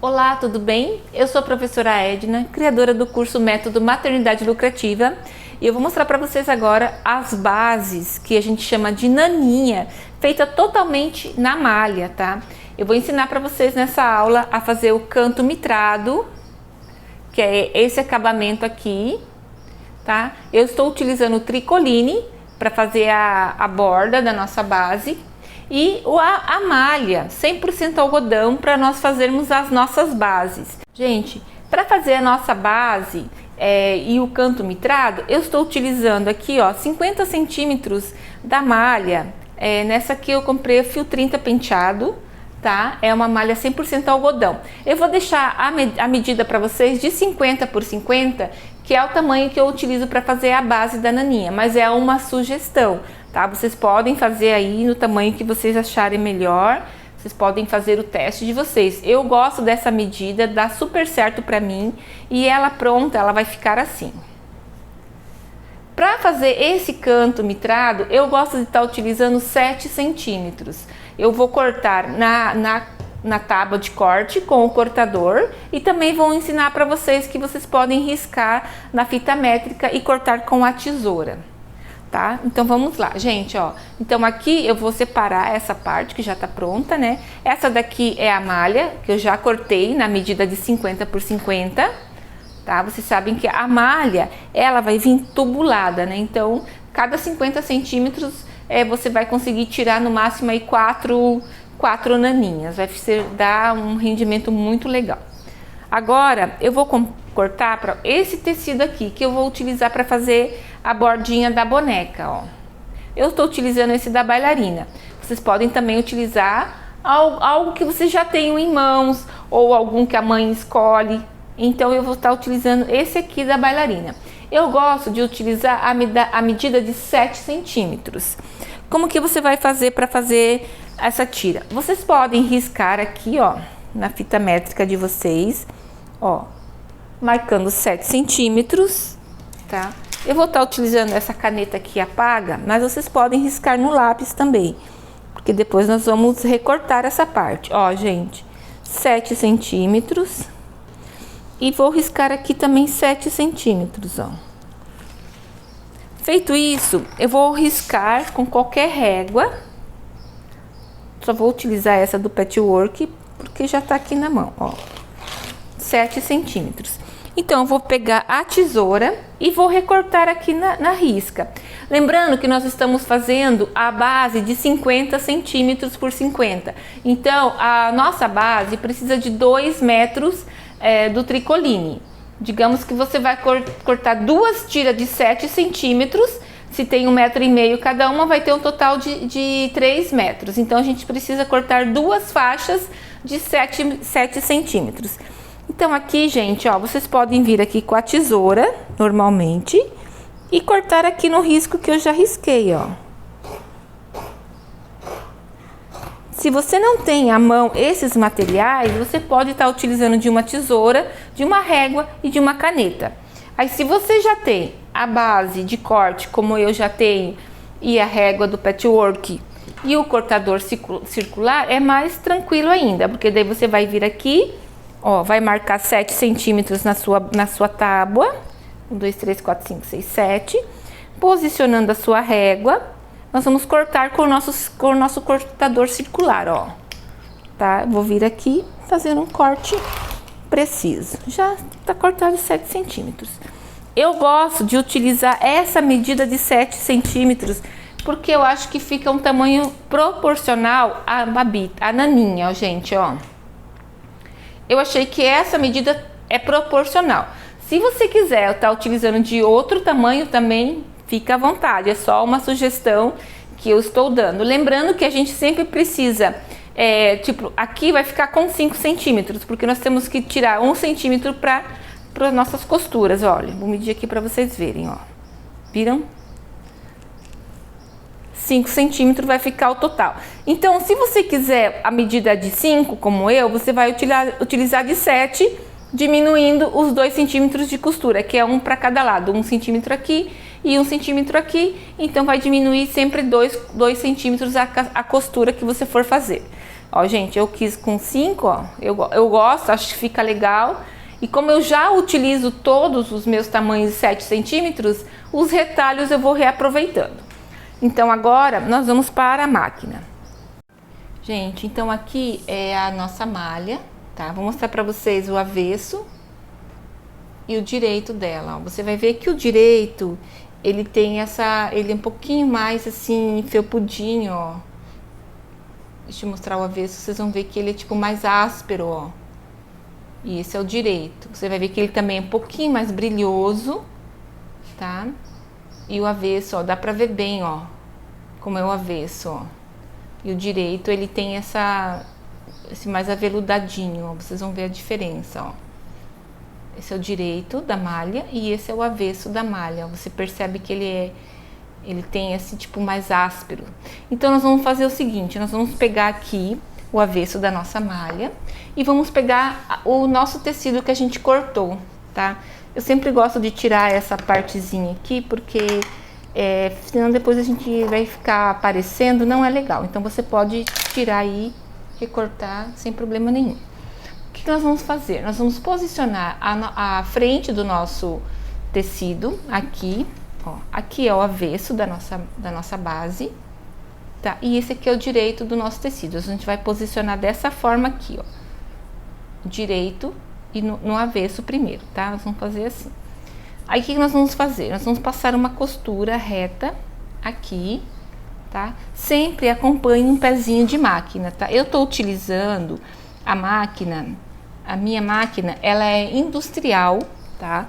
Olá, tudo bem? Eu sou a professora Edna, criadora do curso Método Maternidade Lucrativa, e eu vou mostrar para vocês agora as bases que a gente chama de naninha, feita totalmente na malha, tá? Eu vou ensinar para vocês nessa aula a fazer o canto mitrado, que é esse acabamento aqui, tá? Eu estou utilizando o tricoline para fazer a borda da nossa base. E a malha 100% algodão para nós fazermos as nossas bases. Gente, para fazer a nossa base e o canto mitrado, eu estou utilizando aqui, ó, 50 centímetros da malha. Nessa aqui eu comprei o fio 30 penteado, tá? É uma malha 100% algodão. Eu vou deixar a medida para vocês de 50 por 50, que é o tamanho que eu utilizo para fazer a base da naninha, mas é uma sugestão, tá? Vocês podem fazer aí no tamanho que vocês acharem melhor, vocês podem fazer o teste de vocês. Eu gosto dessa medida, dá super certo para mim, e ela pronta, ela vai ficar assim. Para fazer esse canto mitrado, eu gosto de estar utilizando 7 centímetros. Eu vou cortar na tábua de corte com o cortador e também vou ensinar para vocês que vocês podem riscar na fita métrica e cortar com a tesoura, tá? Então vamos lá, gente, ó. Então aqui eu vou separar essa parte que já tá pronta, né? Essa daqui é a malha que eu já cortei na medida de 50 por 50, tá? Vocês sabem que a malha, ela vai vir tubulada, né? Então cada 50 centímetros você vai conseguir tirar no máximo aí quatro naninhas, vai dar um rendimento muito legal. Agora eu vou cortar para esse tecido aqui que eu vou utilizar para fazer a bordinha da boneca, ó. Eu estou utilizando esse da bailarina. Vocês podem também utilizar algo que vocês já tenham em mãos ou algum que a mãe escolhe. Então eu vou estar utilizando esse aqui da bailarina. Eu gosto de utilizar a medida de 7 centímetros. Como que você vai fazer para fazer essa tira? Vocês podem riscar aqui, ó, na fita métrica de vocês, ó, marcando 7 centímetros, tá? Eu vou estar utilizando essa caneta aqui apaga, mas vocês podem riscar no lápis também, porque depois nós vamos recortar essa parte. Ó, gente, 7 centímetros. E vou riscar aqui também 7 centímetros, ó. Feito isso, eu vou riscar com qualquer régua. Só vou utilizar essa do patchwork, porque já tá aqui na mão, ó. 7 centímetros. Então, eu vou pegar a tesoura e vou recortar aqui na risca. Lembrando que nós estamos fazendo a base de 50 centímetros por 50. Então, a nossa base precisa de 2 metros do tricoline. Digamos que você vai cortar 2 tiras de 7 centímetros. Se tem 1,5 metro cada uma, vai ter um total de 3 metros. Então, a gente precisa cortar 2 faixas de 7 centímetros. Então, aqui, gente, ó, vocês podem vir aqui com a tesoura, normalmente, e cortar aqui no risco que eu já risquei, ó. Se você não tem à mão esses materiais, você pode estar utilizando de uma tesoura, de uma régua e de uma caneta. Aí, se você já tem a base de corte, como eu já tenho, e a régua do patchwork e o cortador circular, é mais tranquilo ainda, porque daí você vai vir aqui, ó, vai marcar 7 centímetros na sua tábua, 1, 2, 3, 4, 5, 6, 7, posicionando a sua régua. Nós vamos cortar com o nosso cortador circular, ó, tá? Vou vir aqui fazendo um corte preciso. Já tá cortado 7 centímetros. Eu gosto de utilizar essa medida de 7 centímetros, porque eu acho que fica um tamanho proporcional à naninha, ó, gente, ó. Eu achei que essa medida é proporcional. Se você quiser estar utilizando de outro tamanho também, fica à vontade, é só uma sugestão que eu estou dando. Lembrando que a gente sempre precisa, tipo, aqui vai ficar com 5 centímetros, porque nós temos que tirar 1 centímetro para as nossas costuras. Olha, vou medir aqui para vocês verem, ó. Viram? 5 centímetros vai ficar o total. Então, se você quiser a medida de 5, como eu, você vai utilizar de 7, diminuindo os 2 centímetros de costura, que é um para cada lado, 1 centímetro aqui e 1 centímetro aqui. Então vai diminuir sempre 2 centímetros a costura que você for fazer. Ó, gente, eu quis com 5, ó. Eu gosto, acho que fica legal. E como eu já utilizo todos os meus tamanhos de 7 centímetros, os retalhos eu vou reaproveitando. Então agora nós vamos para a máquina. Gente, então aqui é a nossa malha, tá? Vou mostrar para vocês o avesso e o direito dela, ó. Você vai ver que o direito, ele tem ele é um pouquinho mais assim, felpudinho, ó. Deixa eu mostrar o avesso, vocês vão ver que ele é tipo mais áspero, ó. E esse é o direito. Você vai ver que ele também é um pouquinho mais brilhoso, tá? E o avesso, ó, dá pra ver bem, ó, como é o avesso, ó. E o direito, ele tem esse mais aveludadinho, ó. Vocês vão ver a diferença, ó. Esse é o direito da malha e esse é o avesso da malha. Você percebe que ele tem esse tipo mais áspero. Então nós vamos fazer o seguinte, nós vamos pegar aqui o avesso da nossa malha e vamos pegar o nosso tecido que a gente cortou, tá? Eu sempre gosto de tirar essa partezinha aqui porque senão depois a gente vai ficar aparecendo, não é legal. Então você pode tirar aí, recortar sem problema nenhum. O que nós vamos fazer? Nós vamos posicionar a frente do nosso tecido aqui, ó. Aqui é o avesso da nossa base, tá? E esse aqui é o direito do nosso tecido. A gente vai posicionar dessa forma aqui, ó. Direito e no avesso primeiro, tá? Nós vamos fazer assim. Aí o que nós vamos fazer? Nós vamos passar uma costura reta aqui, tá? Sempre acompanhe um pezinho de máquina, tá? Eu tô utilizando a minha máquina, ela é industrial, tá?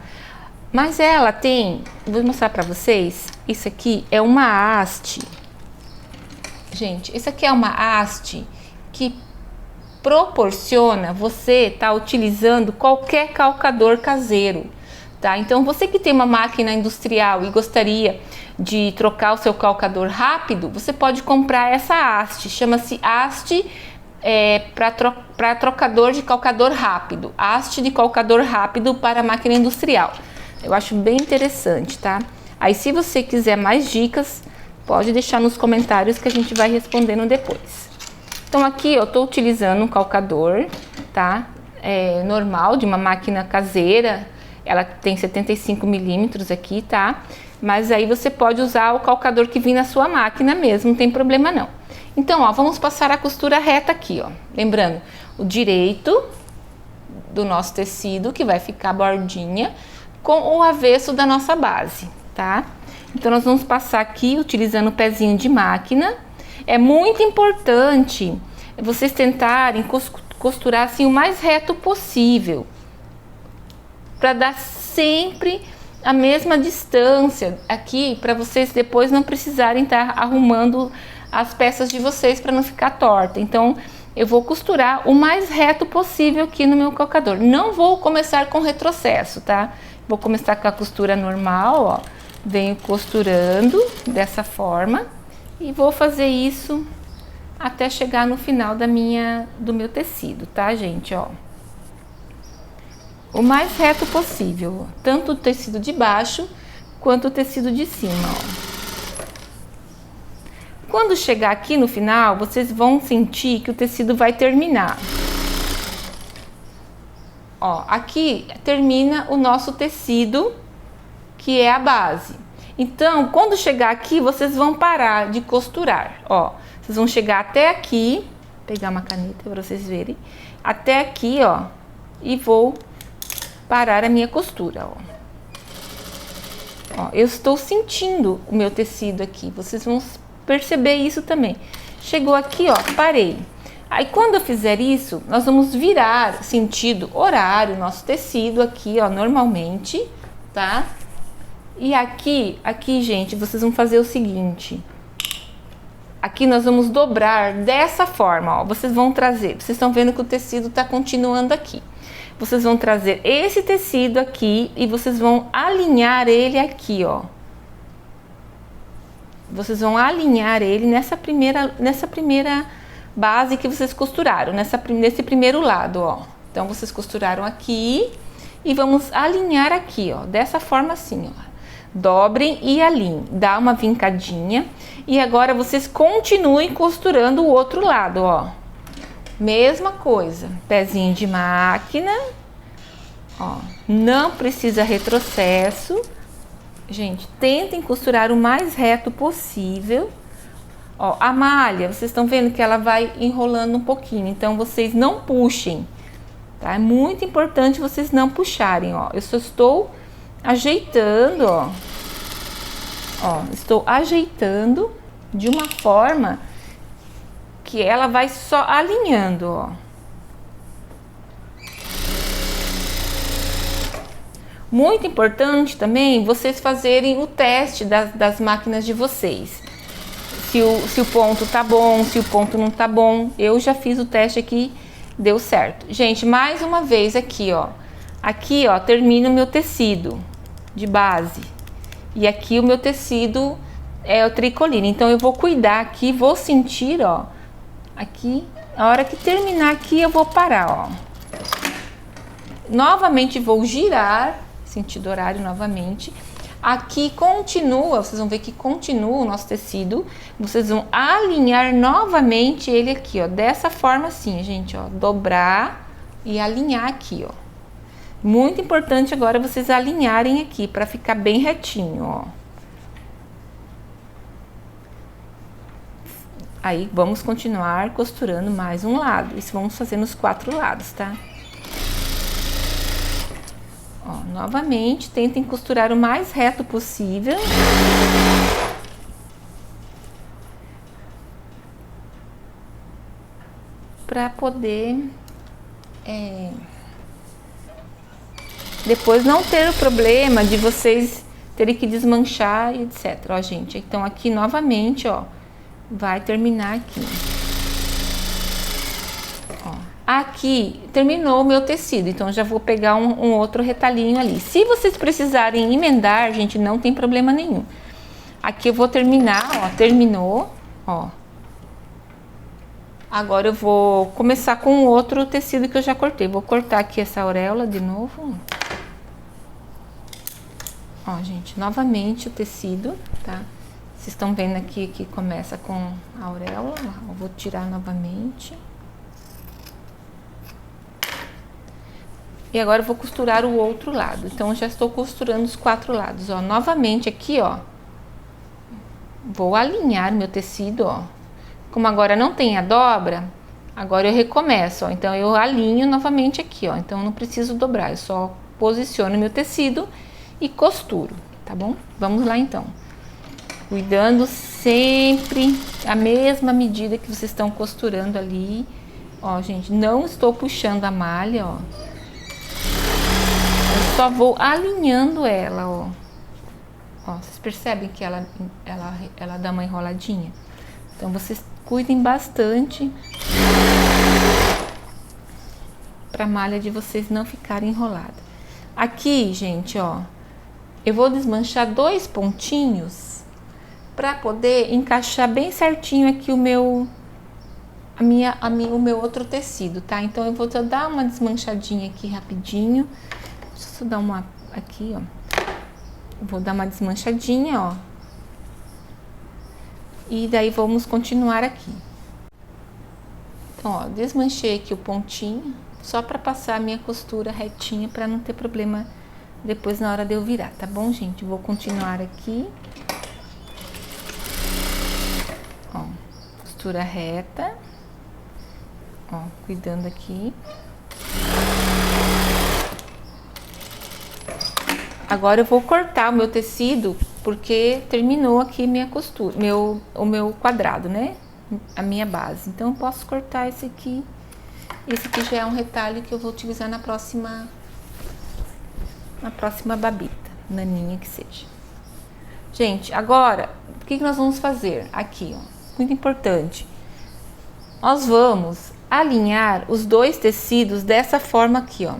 Mas ela tem, vou mostrar pra vocês, isso aqui é uma haste. Gente, isso aqui é uma haste que proporciona você tá utilizando qualquer calcador caseiro, tá? Então você que tem uma máquina industrial e gostaria de trocar o seu calcador rápido, você pode comprar essa haste, chama-se haste para trocador de calcador rápido, haste de calcador rápido para máquina industrial. Eu acho bem interessante, tá? Aí se você quiser mais dicas, pode deixar nos comentários que a gente vai respondendo depois. Então aqui eu tô utilizando um calcador, tá? Normal, de uma máquina caseira, ela tem 75 milímetros aqui, tá? Mas aí você pode usar o calcador que vem na sua máquina mesmo, não tem problema não. Então, ó, vamos passar a costura reta aqui, ó. Lembrando, o direito do nosso tecido, que vai ficar bordinha, com o avesso da nossa base, tá? Então, nós vamos passar aqui, utilizando o pezinho de máquina. É muito importante vocês tentarem costurar assim o mais reto possível, para dar sempre a mesma distância aqui, para vocês depois não precisarem estar arrumando as peças de vocês para não ficar torta. Então eu vou costurar o mais reto possível aqui no meu calcador. Não vou começar com retrocesso, tá? Vou começar com a costura normal, ó. Venho costurando dessa forma e vou fazer isso até chegar no final do meu tecido, tá, gente, ó? O mais reto possível, tanto o tecido de baixo quanto o tecido de cima, ó. Quando chegar aqui no final, vocês vão sentir que o tecido vai terminar. Ó, aqui termina o nosso tecido, que é a base. Então, quando chegar aqui, vocês vão parar de costurar, ó. Vocês vão chegar até aqui, pegar uma caneta para vocês verem, até aqui, ó, e vou parar a minha costura, ó. Ó, eu estou sentindo o meu tecido aqui, vocês vão perceber isso também. Chegou aqui, ó, parei. Aí quando eu fizer isso, nós vamos virar sentido horário nosso tecido aqui, ó, normalmente, tá? E aqui, gente, vocês vão fazer o seguinte. Aqui nós vamos dobrar dessa forma, ó. Vocês vão trazer, vocês estão vendo que o tecido tá continuando aqui. Vocês vão trazer esse tecido aqui e vocês vão alinhar ele aqui, ó. Vocês vão alinhar ele nessa primeira base que vocês costuraram, nesse primeiro lado, ó. Então, vocês costuraram aqui e vamos alinhar aqui, ó, dessa forma assim, ó. Dobrem e alinhem, dá uma vincadinha e agora vocês continuem costurando o outro lado, ó. Mesma coisa, pezinho de máquina, ó, não precisa retrocesso. Gente, tentem costurar o mais reto possível. Ó, a malha, vocês estão vendo que ela vai enrolando um pouquinho, então vocês não puxem, tá? É muito importante vocês não puxarem, ó. Eu só estou ajeitando, ó. Ó, estou ajeitando de uma forma que ela vai só alinhando, ó. Muito importante também vocês fazerem o teste das máquinas de vocês. Se o ponto tá bom, se o ponto não tá bom. Eu já fiz o teste aqui, deu certo. Gente, mais uma vez aqui, ó. Aqui, ó, termina o meu tecido de base. E aqui o meu tecido é o tricoline. Então eu vou cuidar aqui, vou sentir, ó. Aqui, a hora que terminar aqui eu vou parar, ó. Novamente vou girar, sentido horário novamente. Aqui continua, vocês vão ver que continua o nosso tecido. Vocês vão alinhar novamente ele aqui, ó. Dessa forma assim, gente, ó. Dobrar e alinhar aqui, ó. Muito importante agora vocês alinharem aqui para ficar bem retinho, ó. Aí vamos continuar costurando mais um lado. Isso vamos fazer nos 4 lados, tá? Ó, novamente, tentem costurar o mais reto possível. Para poder depois não ter o problema de vocês terem que desmanchar e etc. Ó, gente, então aqui novamente, ó, vai terminar aqui. Ó, aqui terminou o meu tecido, então já vou pegar um outro retalhinho ali. Se vocês precisarem emendar, gente, não tem problema nenhum. Aqui eu vou terminar, ó, terminou, ó. Agora eu vou começar com outro tecido que eu já cortei. Vou cortar aqui essa auréola de novo. Ó, gente, novamente o tecido, tá? Vocês estão vendo aqui que começa com a auréola. Eu vou tirar novamente. E agora eu vou costurar o outro lado. Então, eu já estou costurando os 4 lados, ó. Novamente aqui, ó. Vou alinhar meu tecido, ó. Como agora não tem a dobra, agora eu recomeço, ó. Então, eu alinho novamente aqui, ó. Então, eu não preciso dobrar, eu só posiciono meu tecido e costuro, tá bom? Vamos lá, então. Cuidando sempre a mesma medida que vocês estão costurando ali. Ó, gente, não estou puxando a malha, ó. Eu só vou alinhando ela, ó. Ó, vocês percebem que ela dá uma enroladinha? Então, vocês cuidem bastante para a malha de vocês não ficar enrolada. Aqui, gente, ó, eu vou desmanchar 2 pontinhos para poder encaixar bem certinho aqui o meu outro tecido, tá? Então, eu vou dar uma desmanchadinha aqui rapidinho. Deixa eu dar uma aqui, ó. Vou dar uma desmanchadinha, ó. E daí vamos continuar aqui. Então, ó, desmanchei aqui o pontinho, só para passar a minha costura retinha, para não ter problema depois na hora de eu virar, tá bom, gente? Vou continuar aqui. Ó, costura reta. Ó, cuidando aqui. Agora eu vou cortar o meu tecido, porque terminou aqui minha costura, o meu quadrado, né? A minha base. Então, eu posso cortar esse aqui. Esse aqui já é um retalho que eu vou utilizar na próxima babita, naninha que seja. Gente, agora, o que nós vamos fazer? Aqui, ó, muito importante. Nós vamos alinhar os 2 tecidos dessa forma aqui, ó.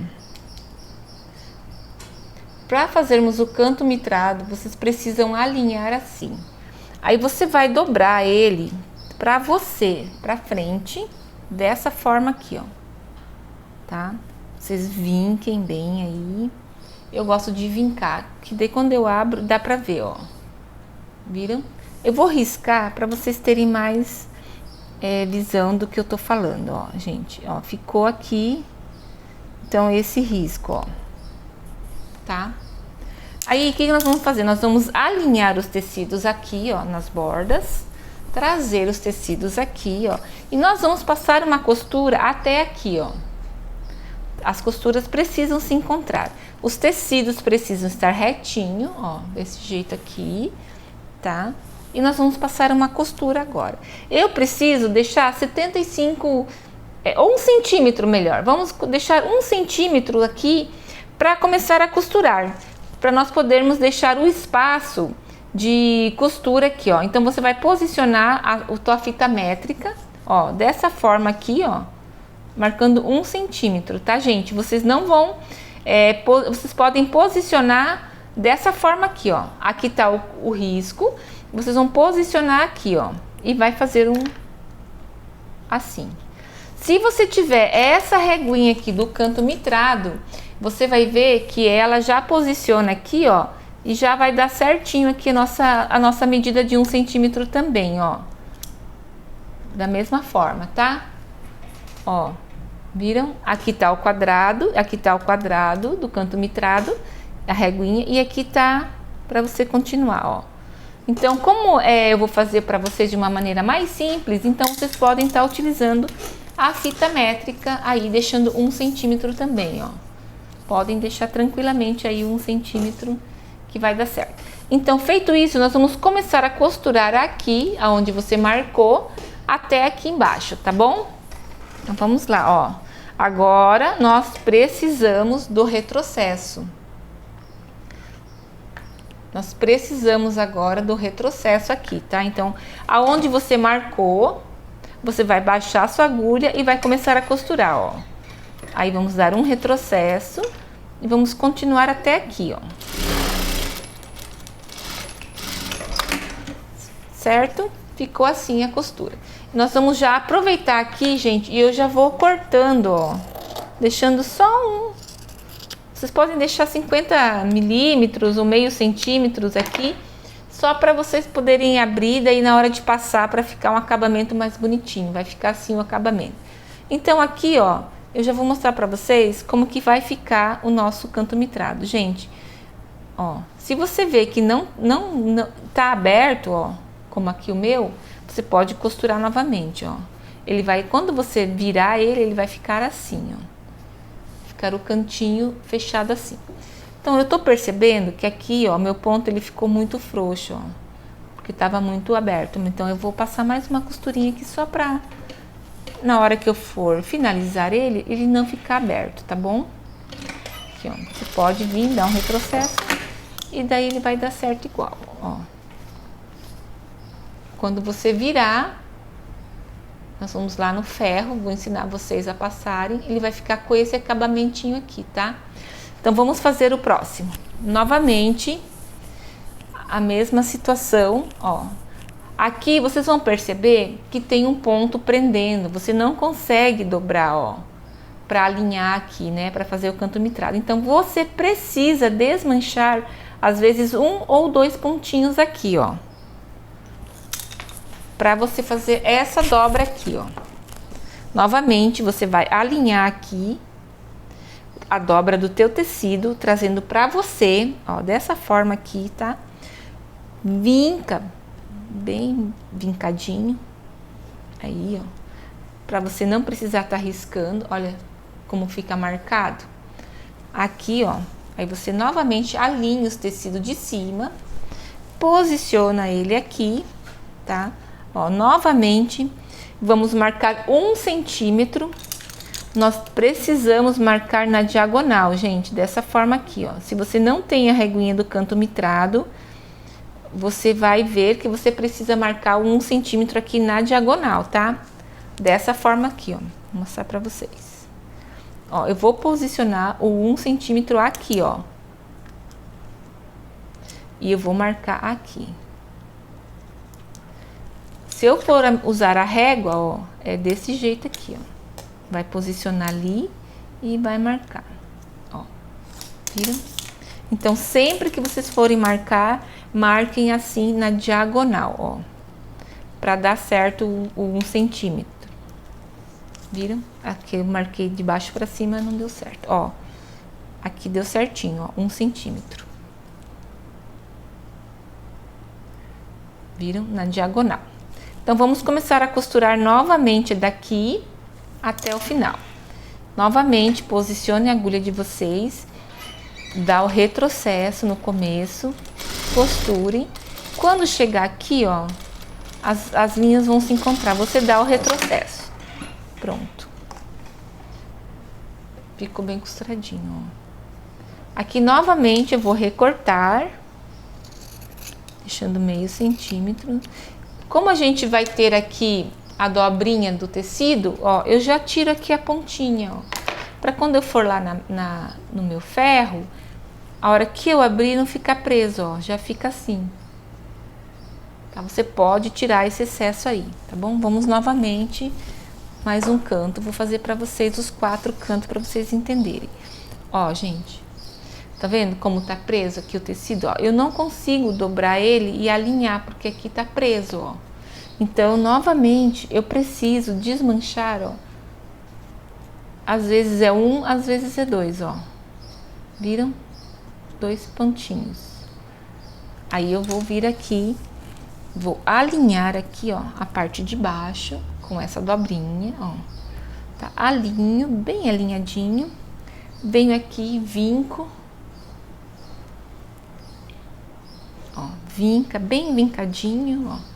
Para fazermos o canto mitrado, vocês precisam alinhar assim. Aí você vai dobrar ele para você, para frente, dessa forma aqui, ó. Tá? Vocês vinquem bem aí. Eu gosto de vincar, que daí quando eu abro, dá pra ver, ó. Viram? Eu vou riscar para vocês terem mais visão do que eu tô falando, ó, gente, ó, ficou aqui, então esse risco, ó, tá? Aí, o que nós vamos fazer? Nós vamos alinhar os tecidos aqui, ó, nas bordas, trazer os tecidos aqui, ó, e nós vamos passar uma costura até aqui, ó. As costuras precisam se encontrar, os tecidos precisam estar retinho, ó, desse jeito aqui, tá? E nós vamos passar uma costura agora. Eu preciso deixar 75, ou 1 centímetro melhor. Vamos deixar 1 centímetro aqui para começar a costurar, para nós podermos deixar o espaço de costura aqui, ó. Então você vai posicionar a tua fita métrica, ó, dessa forma aqui, ó, marcando 1 centímetro, tá, gente? Vocês não vão, vocês podem posicionar dessa forma aqui, ó. Aqui tá o risco. Vocês vão posicionar aqui, ó, e vai fazer assim. Se você tiver essa reguinha aqui do canto mitrado, você vai ver que ela já posiciona aqui, ó, e já vai dar certinho aqui a nossa medida de 1 centímetro também, ó. Da mesma forma, tá? Ó, viram? Aqui tá o quadrado do canto mitrado, a reguinha, e aqui tá para você continuar, ó. Então, como eu vou fazer para vocês de uma maneira mais simples, então vocês podem estar utilizando a fita métrica aí, deixando 1 centímetro também, ó. Podem deixar tranquilamente aí 1 centímetro que vai dar certo. Então, feito isso, nós vamos começar a costurar aqui, aonde você marcou, até aqui embaixo, tá bom? Então, vamos lá, ó. Agora, nós precisamos do retrocesso. Nós precisamos agora do retrocesso aqui, tá? Então, aonde você marcou, você vai baixar a sua agulha e vai começar a costurar, ó. Aí, vamos dar um retrocesso e vamos continuar até aqui, ó. Certo? Ficou assim a costura. Nós vamos já aproveitar aqui, gente, e eu já vou cortando, ó. Deixando só um. Vocês podem deixar 50 milímetros ou meio centímetros aqui, só para vocês poderem abrir daí na hora de passar, para ficar um acabamento mais bonitinho. Vai ficar assim o acabamento. Então aqui, ó, eu já vou mostrar para vocês como que vai ficar o nosso canto mitrado. Gente, ó, se você vê que não tá aberto, ó, como aqui o meu, você pode costurar novamente, ó. Ele vai, quando você virar ele vai ficar assim, ó. Ficar o cantinho fechado assim. Então, eu tô percebendo que aqui, ó, meu ponto ele ficou muito frouxo, ó. Porque tava muito aberto. Então, eu vou passar mais uma costurinha aqui só pra, na hora que eu for finalizar ele não ficar aberto, tá bom? Aqui, ó. Você pode vir, dar um retrocesso e daí ele vai dar certo igual, ó. Quando você virar, nós vamos lá no ferro, vou ensinar vocês a passarem, ele vai ficar com esse acabamentinho aqui, tá? Então, vamos fazer o próximo. Novamente, a mesma situação, ó. Aqui, vocês vão perceber que tem um ponto prendendo, você não consegue dobrar, ó, pra alinhar aqui, né, pra fazer o canto mitrado. Então, você precisa desmanchar, às vezes, 1 ou 2 pontinhos aqui, ó. Para você fazer essa dobra aqui, ó. Novamente, você vai alinhar aqui a dobra do teu tecido, trazendo para você, ó, dessa forma aqui, tá? Vinca, bem vincadinho, aí, ó. Para você não precisar estar riscando, olha como fica marcado. Aqui, ó, aí você novamente alinha os tecidos de cima, posiciona ele aqui, tá? Ó, novamente, vamos marcar 1 centímetro. Nós precisamos marcar na diagonal, gente, dessa forma aqui, ó. Se você não tem a reguinha do canto mitrado, você vai ver que você precisa marcar 1 centímetro aqui na diagonal, tá? Dessa forma aqui, ó. Vou mostrar pra vocês. Ó, eu vou posicionar o 1 centímetro aqui, ó. E eu vou marcar aqui. Se eu for usar a régua, ó, é desse jeito aqui, ó. Vai posicionar ali e vai marcar, ó. Viram? Então, sempre que vocês forem marcar, marquem assim na diagonal, ó. para dar certo o 1 centímetro. Viram? Aqui eu marquei de baixo para cima, não deu certo. Ó, aqui deu certinho, ó, 1 centímetro. Viram? Na diagonal. Então, vamos começar a costurar novamente daqui até o final. Novamente, posicione a agulha de vocês, dá o retrocesso no começo, costure. Quando chegar aqui, ó, as linhas vão se encontrar, você dá o retrocesso. Pronto. Ficou bem costuradinho, ó. Aqui, novamente, eu vou recortar, deixando meio centímetro. Como a gente vai ter aqui a dobrinha do tecido, ó, eu já tiro aqui a pontinha, ó. Pra quando eu for lá no meu ferro, a hora que eu abrir não ficar preso, ó, já fica assim. Tá? Você pode tirar esse excesso aí, tá bom? Vamos novamente, mais um canto. Vou fazer pra vocês os 4 cantos pra vocês entenderem. Ó, gente, tá vendo como tá preso aqui o tecido? Ó, eu não consigo dobrar ele e alinhar, porque aqui tá preso, ó. Então, novamente, eu preciso desmanchar, ó. Às vezes é 1, às vezes é 2, ó. Viram? 2 pontinhos. Aí eu vou vir aqui, vou alinhar aqui, ó, a parte de baixo com essa dobrinha, ó. Tá? Alinho, bem alinhadinho. Venho aqui e vinco. Ó, vinca, bem vincadinho, ó.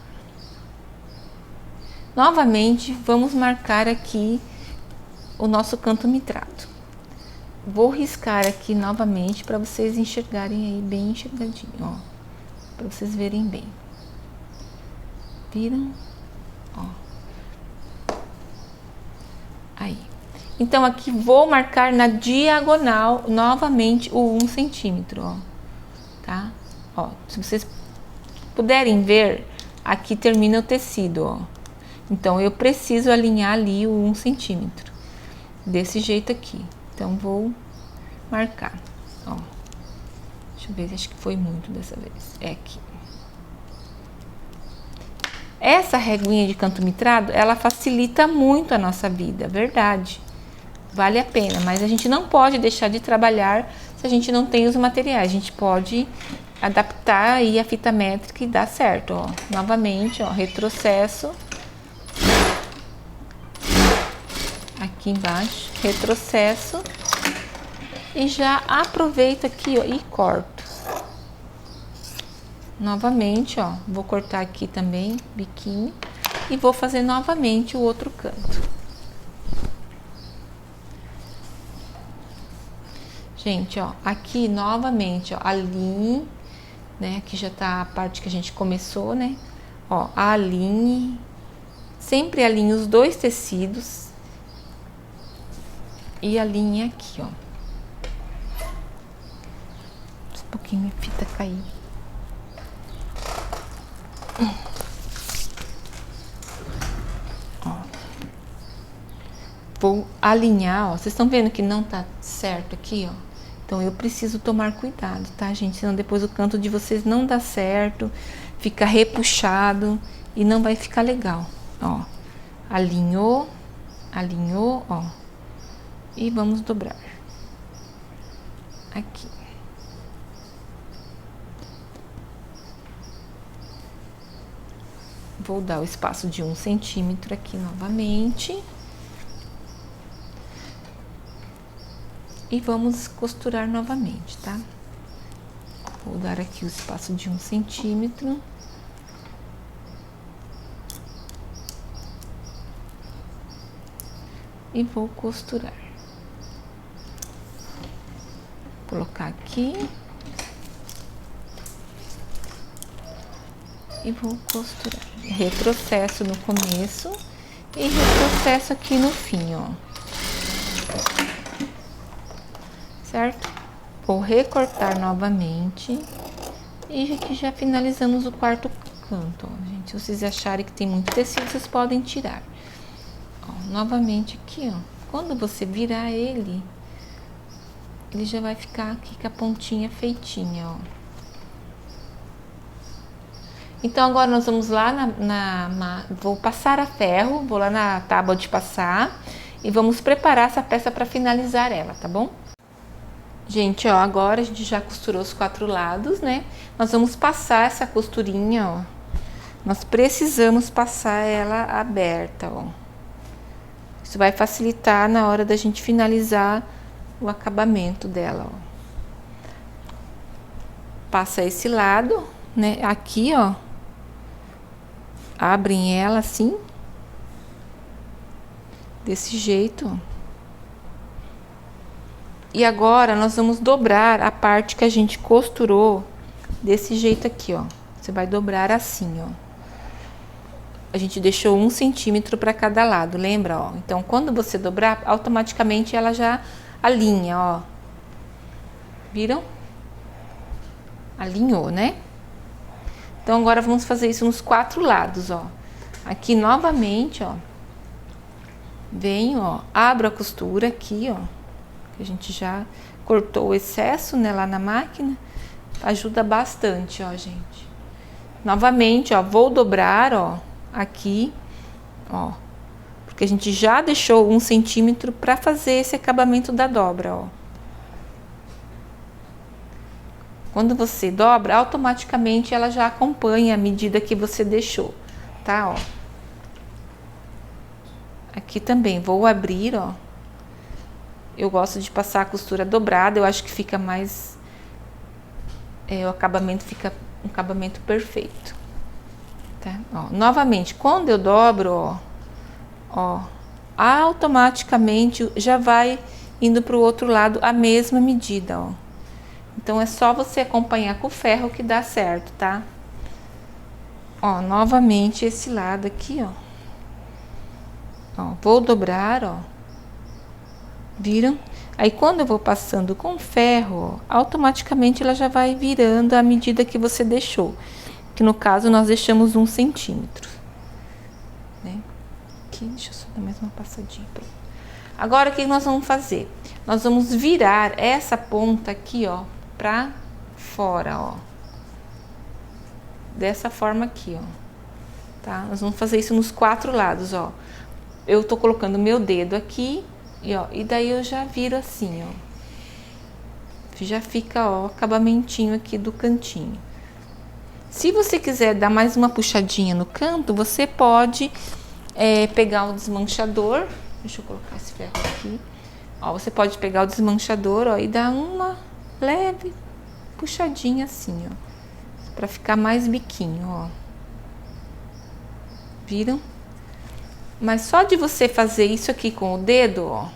Novamente, vamos marcar aqui o nosso canto mitrado. Vou riscar aqui novamente para vocês enxergarem aí bem enxergadinho, ó. Para vocês verem bem. Viram? Ó. Aí. Então, aqui vou marcar na diagonal novamente o 1 centímetro, ó. Tá? Ó, se vocês puderem ver, aqui termina o tecido, ó. Então, eu preciso alinhar ali o 1 centímetro. Desse jeito aqui. Então, vou marcar, ó. Deixa eu ver, acho que foi muito dessa vez. É aqui. Essa reguinha de canto mitrado, ela facilita muito a nossa vida, verdade. Vale a pena, mas a gente não pode deixar de trabalhar se a gente não tem os materiais. A gente pode adaptar aí a fita métrica e dar certo, ó. Novamente, ó, retrocesso. Aqui embaixo, retrocesso. E já aproveito aqui, ó, e corto. Novamente, ó, vou cortar aqui também, biquinho. E vou fazer novamente o outro canto. Gente, ó, aqui novamente, ó, alinhe, né? Aqui já tá a parte que a gente começou, né? Ó, alinhe. Sempre alinhe os 2 tecidos. E alinhe aqui, ó. Um pouquinho a fita cair. Ó. Vou alinhar, ó. Vocês estão vendo que não tá certo aqui, ó? Então, eu preciso tomar cuidado, tá, gente? Senão depois o canto de vocês não dá certo, fica repuxado e não vai ficar legal, ó. Alinhou, alinhou, ó. E vamos dobrar. Aqui. Vou dar o espaço de 1 centímetro aqui novamente. E vamos costurar novamente, tá? Vou dar aqui o espaço de 1 centímetro. E vou costurar. Colocar aqui. E vou costurar. Retrocesso no começo e retrocesso aqui no fim, ó. Certo? Vou recortar novamente. E aqui já finalizamos o 4º canto, ó, gente. Se vocês acharem que tem muito tecido, vocês podem tirar. Ó, novamente aqui, ó. Quando você virar ele já vai ficar aqui com a pontinha feitinha, ó. Então agora nós vamos lá vou passar a ferro, vou lá na tábua de passar e vamos preparar essa peça para finalizar ela, tá bom? Gente, ó, agora a gente já costurou os 4 lados, né? Nós vamos passar essa costurinha, ó. Nós precisamos passar ela aberta, ó. Isso vai facilitar na hora da gente finalizar o acabamento dela, ó. Passa esse lado, né? Aqui, ó. Abrem ela assim. Desse jeito, ó. E agora nós vamos dobrar a parte que a gente costurou desse jeito aqui, ó. Você vai dobrar assim, ó. A gente deixou 1 centímetro para cada lado, lembra, ó? Então, quando você dobrar, automaticamente ela já alinha, ó. Viram? Alinhou, né? Então, agora vamos fazer isso nos 4 lados, ó. Aqui, novamente, ó. Venho, ó. Abro a costura aqui, ó. A gente já cortou o excesso, né, lá na máquina. Ajuda bastante, ó, gente. Novamente, ó, vou dobrar, ó, aqui, ó. Porque a gente já deixou 1 centímetro para fazer esse acabamento da dobra, ó. Quando você dobra, automaticamente ela já acompanha a medida que você deixou, tá, ó. Aqui também vou abrir, ó. Eu gosto de passar a costura dobrada, eu acho que fica mais... o acabamento fica um acabamento perfeito. Tá? Ó, novamente, quando eu dobro, ó, automaticamente já vai indo para o outro lado a mesma medida, ó. Então, é só você acompanhar com o ferro que dá certo, tá? Ó, novamente esse lado aqui, ó. Ó, vou dobrar, ó. Viram? Aí, quando eu vou passando com ferro, ó, automaticamente ela já vai virando à medida que você deixou. Que no caso, nós deixamos 1 centímetro. Né? Aqui, deixa eu só dar mais uma passadinha. Pronto. Agora, o que nós vamos fazer? Nós vamos virar essa ponta aqui, ó, pra fora, ó. Dessa forma aqui, ó. Tá? Nós vamos fazer isso nos 4 lados, ó. Eu tô colocando meu dedo aqui. E daí eu já viro assim, ó. Já fica, ó, o acabamentinho aqui do cantinho. Se você quiser dar mais uma puxadinha no canto, você pode pegar o desmanchador. Deixa eu colocar esse ferro aqui. Ó, você pode pegar o desmanchador, ó, e dar uma leve puxadinha assim, ó. Pra ficar mais biquinho, ó. Viram? Mas só de você fazer isso aqui com o dedo, ó,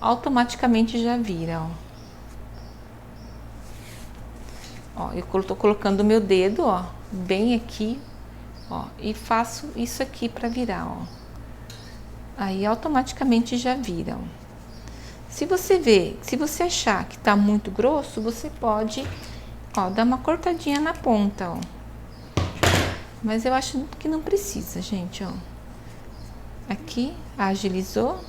automaticamente já vira, ó. Eu tô colocando o meu dedo, ó, bem aqui, ó, e faço isso aqui pra virar, ó. Aí automaticamente já vira, ó. Se você achar que tá muito grosso, você pode, ó, dar uma cortadinha na ponta, ó. Mas eu acho que não precisa, gente, ó. Aqui, agilizou.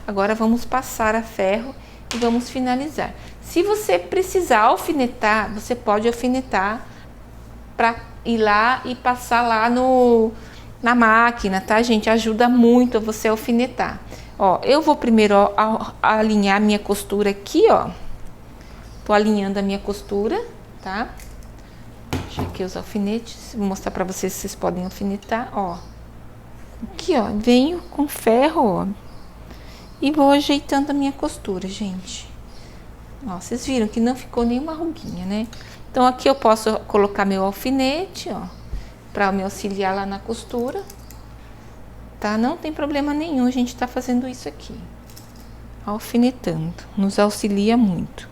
Agora, vamos passar a ferro e vamos finalizar. Se você precisar alfinetar, você pode alfinetar pra ir lá e passar lá na máquina, tá, gente? Ajuda muito a você alfinetar. Ó, eu vou primeiro, ó, alinhar minha costura aqui, ó. Tô alinhando a minha costura, tá? Deixa aqui os alfinetes, vou mostrar pra vocês se vocês podem alfinetar, ó. Aqui, ó, venho com ferro, ó, e vou ajeitando a minha costura, gente. Ó, vocês viram que não ficou nenhuma ruguinha, né? Então, aqui eu posso colocar meu alfinete, ó, pra me auxiliar lá na costura, tá? Não tem problema nenhum a gente tá fazendo isso aqui. Alfinetando, nos auxilia muito.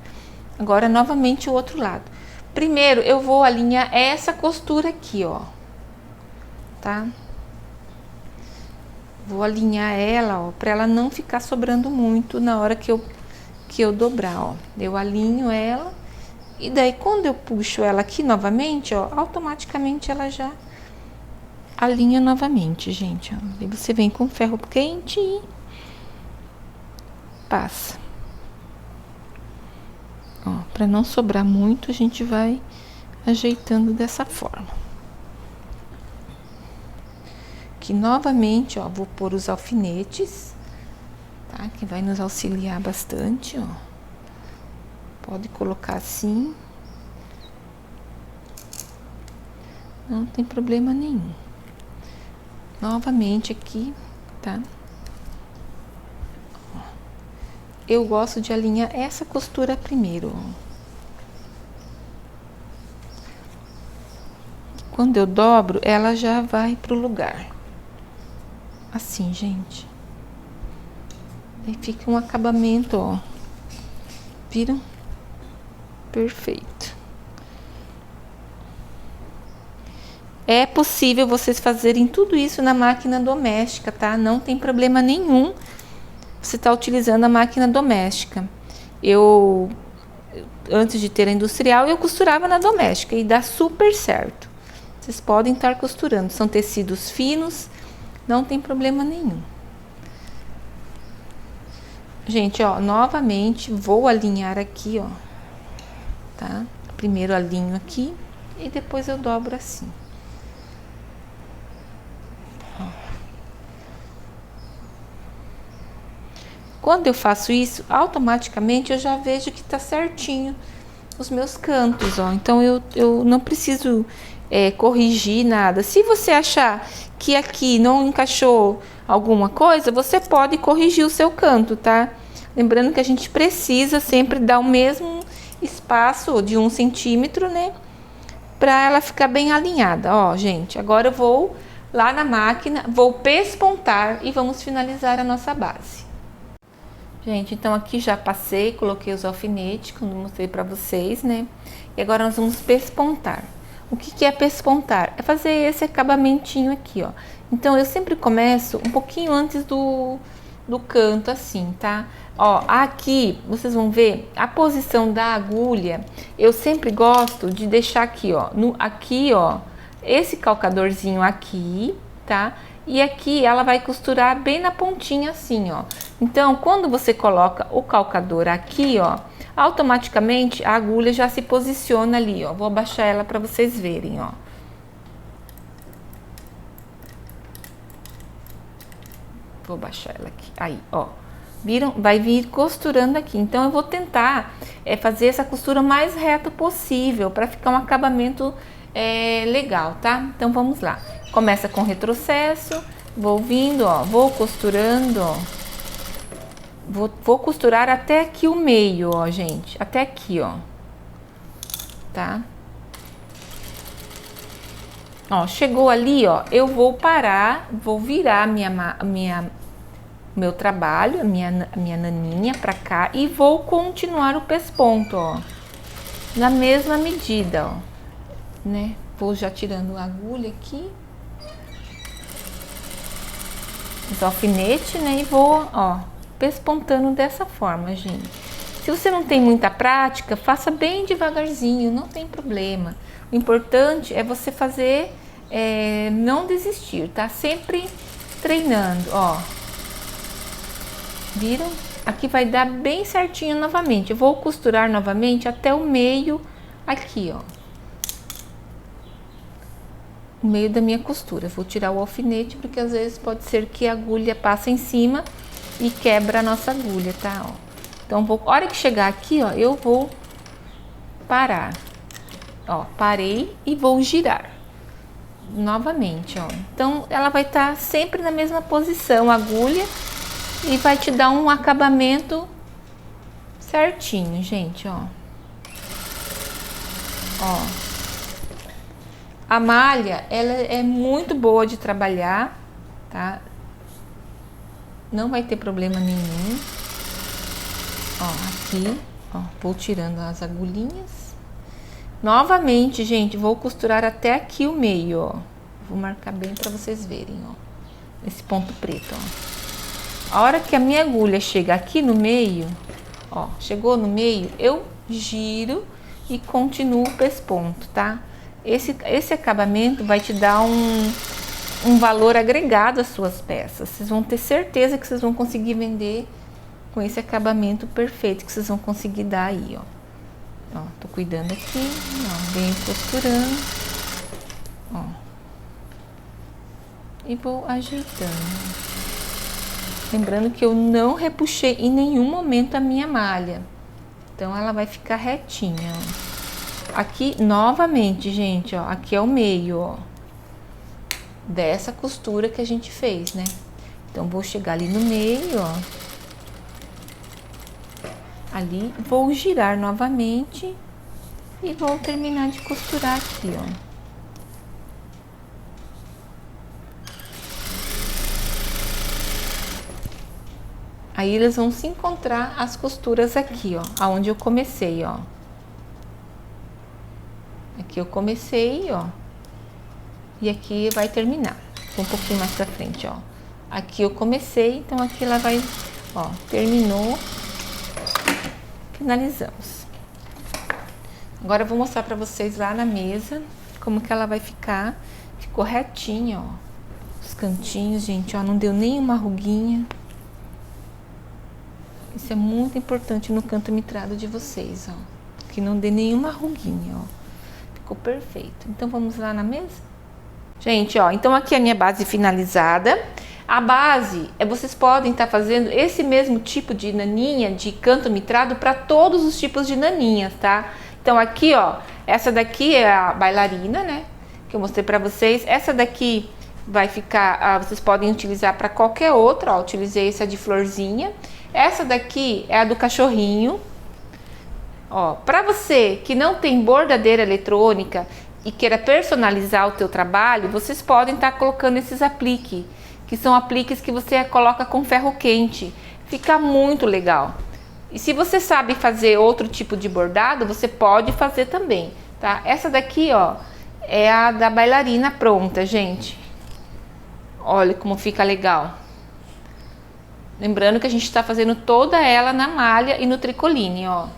Agora, novamente, o outro lado. Primeiro, eu vou alinhar essa costura aqui, ó, tá? Vou alinhar ela, ó, pra ela não ficar sobrando muito na hora que eu dobrar, ó. Eu alinho ela e daí quando eu puxo ela aqui novamente, ó, automaticamente ela já alinha novamente, gente, ó. E você vem com ferro quente e passa. Ó, pra não sobrar muito, a gente vai ajeitando dessa forma. Aqui novamente, ó, vou pôr os alfinetes, tá? Que vai nos auxiliar bastante, ó. Pode colocar assim. Não tem problema nenhum. Novamente aqui, tá? Eu gosto de alinhar essa costura primeiro, ó. Quando eu dobro, ela já vai pro lugar. Assim, gente. Aí fica um acabamento, ó. Viram? Perfeito. É possível vocês fazerem tudo isso na máquina doméstica, tá? Não tem problema nenhum você tá utilizando a máquina doméstica. Antes de ter a industrial, eu costurava na doméstica e dá super certo. Vocês podem estar costurando. São tecidos finos, não tem problema nenhum. Gente, ó, novamente vou alinhar aqui, ó. Tá? Primeiro alinho aqui e depois eu dobro assim. Quando eu faço isso, automaticamente eu já vejo que tá certinho os meus cantos, ó. Então eu não preciso corrigir nada. Se você achar que aqui não encaixou alguma coisa, você pode corrigir o seu canto, tá? Lembrando que a gente precisa sempre dar o mesmo espaço de 1 centímetro, né? Pra ela ficar bem alinhada. Ó, gente, agora eu vou lá na máquina, vou pespontar e vamos finalizar a nossa base. Gente, então aqui já passei, coloquei os alfinetes, como mostrei pra vocês, né? E agora nós vamos pespontar. O que é pespontar? É fazer esse acabamentinho aqui, ó. Então, eu sempre começo um pouquinho antes do canto, assim, tá? Ó, aqui, vocês vão ver a posição da agulha. Eu sempre gosto de deixar aqui, ó. Aqui, ó, esse calcadorzinho aqui, tá? E aqui ela vai costurar bem na pontinha assim, ó. Então, quando você coloca o calcador aqui, ó, automaticamente a agulha já se posiciona ali, ó. Vou abaixar ela para vocês verem, ó. Vou baixar ela aqui. Aí, ó. Viram? Vai vir costurando aqui. Então, eu vou tentar fazer essa costura o mais reto possível para ficar um acabamento legal, tá? Então, vamos lá. Começa com retrocesso, vou vindo, ó, vou costurando, ó. Vou costurar até aqui o meio, ó, gente. Até aqui, ó. Tá? Ó, chegou ali, ó, eu vou parar, vou virar meu trabalho, a minha naninha pra cá e vou continuar o pesponto, ó. Na mesma medida, ó. Né? Vou já tirando a agulha aqui. Os alfinetes, né? E vou, ó, pespontando dessa forma, gente. Se você não tem muita prática, faça bem devagarzinho, não tem problema. O importante é você fazer, não desistir, tá? Sempre treinando, ó. Viram? Aqui vai dar bem certinho novamente. Eu vou costurar novamente até o meio aqui, ó. O meio da minha costura. Vou tirar o alfinete, porque às vezes pode ser que a agulha passe em cima e quebra a nossa agulha, tá? Ó. Então, a hora que chegar aqui, ó, eu vou parar. Ó, parei e vou girar. Novamente, ó. Então, ela vai estar sempre na mesma posição, a agulha, e vai te dar um acabamento certinho, gente, ó. Ó. A malha, ela é muito boa de trabalhar, tá? Não vai ter problema nenhum. Ó, aqui, ó, vou tirando as agulhinhas. Novamente, gente, vou costurar até aqui o meio, ó. Vou marcar bem pra vocês verem, ó. Esse ponto preto, ó. A hora que a minha agulha chega aqui no meio, ó, chegou no meio, eu giro e continuo o pesponto, tá? Esse acabamento vai te dar um valor agregado às suas peças. Vocês vão ter certeza que vocês vão conseguir vender com esse acabamento perfeito que vocês vão conseguir dar aí, ó. Ó, tô cuidando aqui, ó, bem costurando, ó. E vou ajeitando. Lembrando que eu não repuxei em nenhum momento a minha malha. Então, ela vai ficar retinha, ó. Aqui, novamente, gente, ó, aqui é o meio, ó, dessa costura que a gente fez, né? Então, vou chegar ali no meio, ó. Ali, vou girar novamente e vou terminar de costurar aqui, ó. Aí, eles vão se encontrar as costuras aqui, ó, aonde eu comecei, ó. Aqui eu comecei, ó. E aqui vai terminar. Um pouquinho mais pra frente, ó. Aqui eu comecei, então aqui ela vai, ó, terminou. Finalizamos. Agora eu vou mostrar pra vocês lá na mesa como que ela vai ficar. Ficou retinha, ó. Os cantinhos, gente, ó, não deu nenhuma ruguinha. Isso é muito importante no canto mitrado de vocês, ó. Que não dê nenhuma ruguinha, ó. Ficou perfeito. Então, vamos lá na mesa? Gente, ó, então aqui é a minha base finalizada. A base, vocês podem estar fazendo esse mesmo tipo de naninha de canto mitrado para todos os tipos de naninhas, tá? Então, aqui, ó, essa daqui é a bailarina, né? Que eu mostrei para vocês. Essa daqui vai ficar, vocês podem utilizar para qualquer outra, ó. Utilizei essa de florzinha. Essa daqui é a do cachorrinho. Ó, para você que não tem bordadeira eletrônica e queira personalizar o teu trabalho, vocês podem estar colocando esses apliques, que são apliques que você coloca com ferro quente. Fica muito legal. E se você sabe fazer outro tipo de bordado, você pode fazer também, tá? Essa daqui, ó, é a da bailarina pronta, gente. Olha como fica legal. Lembrando que a gente está fazendo toda ela na malha e no tricoline, ó.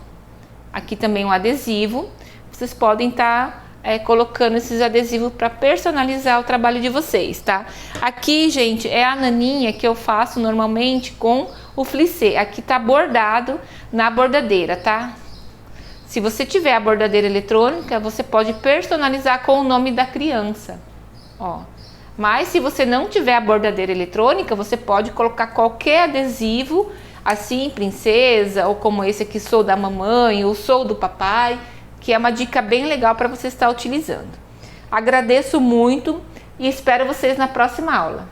Aqui também um adesivo. Vocês podem estar colocando esses adesivos para personalizar o trabalho de vocês, tá? Aqui, gente, é a naninha que eu faço normalmente com o flissé. Aqui tá bordado na bordadeira, tá? Se você tiver a bordadeira eletrônica, você pode personalizar com o nome da criança, ó. Mas se você não tiver a bordadeira eletrônica, você pode colocar qualquer adesivo, assim, princesa, ou como esse aqui, sou da mamãe, ou sou do papai, que é uma dica bem legal para você estar utilizando. Agradeço muito e espero vocês na próxima aula.